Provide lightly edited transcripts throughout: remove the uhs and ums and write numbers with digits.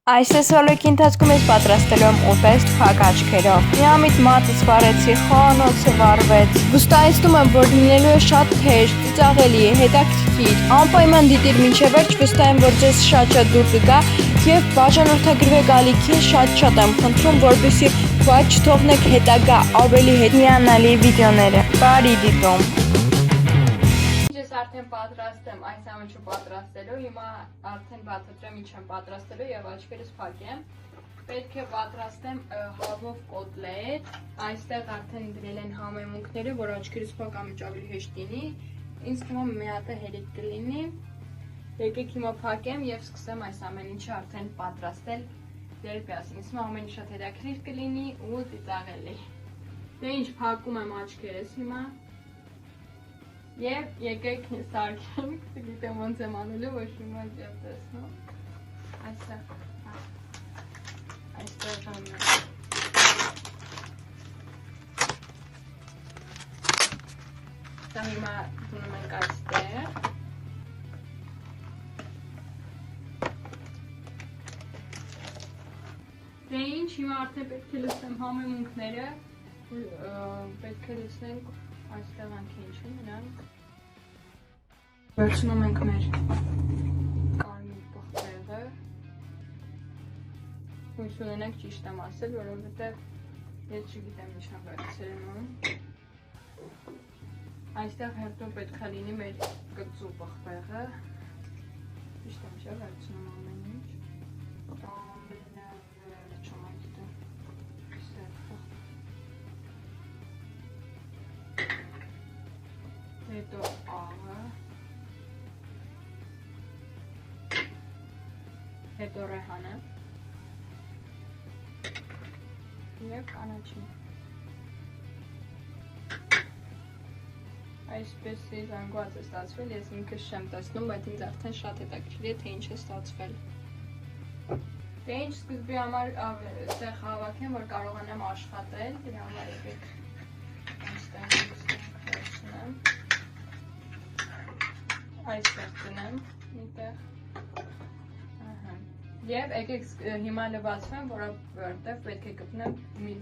Այս ոլորտի ընթացքում ես պատրաստելու եմ ուտեստ փակ աչքերով։ Միամիտ մատս վառեցի, խոհանոցը վառվեց։ Վստահեցնում եմ, որ լինելու է շատ թեժ, ծիծաղելի, հետաքրքիր։ Անպայման դիտիր մինչև վերջ, վստահ եմ, որ ձեզ շատ դուր կգա եւ բաժանորդագրվեք ալիքին, շատ եմ խնդրում, որպեսզի բաց չթողնեք հետագա ավելի հետաքրքիր վիդեոները։ Բարի դիտում։ Ես արդեն պատրաստ եմ այս ամենը պատրաստելու, հիմա արդեն բացատրեմ ինչ եմ պատրաստելու եւ աչքերս փակեմ։ Պետք է պատրաստեմ հավով կոտլետ, այստեղ արդեն դրել են համեմունքները, որ աչքերս փակ ամիջավելի հեշտ լինի։ Ինձ թվում է մի հատ հերիք կլինի։ Եկեք հիմա փակեմ եւ սկսեմ այս ամեն ինչը արդեն պատրաստել դերբյասին։ Ինձ թվում է ամեն ինչ շատ հետաքրքիր կլինի ու ծիծաղելի։ Դե ինչ փակում եմ աչքերս հիմա։ Եվ եկեք սարքենք, գիտեմ ոնց եմ անելու, ոչ հիմա չեմ տեսնում։ Այստեղ եմ։ Դա հիմա դնում ենք այստեղ։ Դե ինչ, հիմա արդեն պետք է լսեմ համեմունքները, պետք է լսենք այստեղ անք ինչ են նրանք։ Վերցնում ենք մեր կարմիր պղպեղը։ Հույս ունենանք ճիշտ եմ ասել, որովհետև ես չգիտեմ ինչ եմ վերցրնում։ Այստեղ հետո պետք է լինի մեր կծու պղպեղը։ Ճիշտ եմ չէ, վերցնում ամեն ինչ։ Հետո աղը, հետո ռեհանը և կանաչին։ Այսպեսի զանգված է ստացվել, ես ինքս չեմ տեսնում, բայց ինձ արդեն շատ հետաքրքիր է, թե ինչ է ստացվել։ Դե ինչ սկզբի համար այստեղ հավաքեմ, որ կարողանամ աշխատել, դրա համար եկեք այստեղ վերցնեմ։ Այստեղ դնեմ միտեղ։ Եվ եկեք հիմա լվացվեմ, որովհետև պետք է գտնեմ մի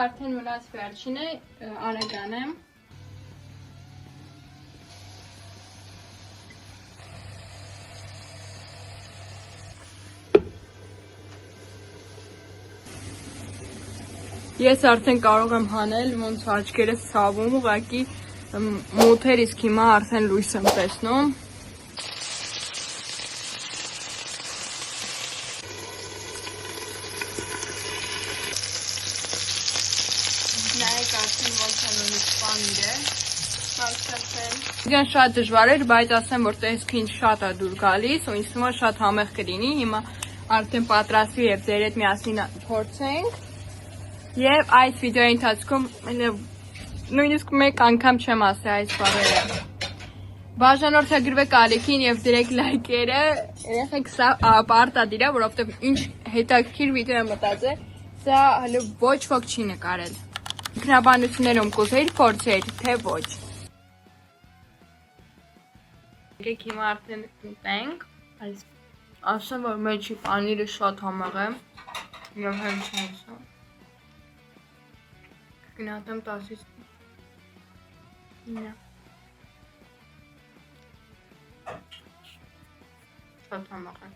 արդեն մնաց վերջին է, արագան եմ։ Ես արդեն կարող եմ հանել, ոնց աչքերս ցավում, ուղղակի մութեր, իսկ հիմա արդեն լույս եմ տեսնում։ Նայեք արդեն ոնց է նույնիսկ պանիր է, Իրեն շատ դժվար էր, բայց ասեմ, որ տեսքը ինձ շատ է դուր գալիս, ու ինձ թվում է շատ համեղ կլինի, հիմա արդեն պատրաստվի եւ ձեր հետ միասին փորձենք։ Եվ այս վիդեոյի ընթացքում նույնիսկ մեկ անգամ չեմ ասի այս բառերը։ Բաժանորդագրվեք ալիքին եւ դրեք լայքերը, երեխեք սա պարտադիր է, որովհետեւ ինչ հետաքրքիր վիդեո եմ մտածել, սա հələ ոչ ոք չի նկարել։ Ինքնաբանություններում կուզեիր փորձեր, թե ոչ։ Եկեք հիմա արդեն ուտենք, ասեմ, որ մեջի պանիրը շատ համեղ է, և հենց հենց է։ Գնատեմ 10-ից 9։ Շատ համեղ է։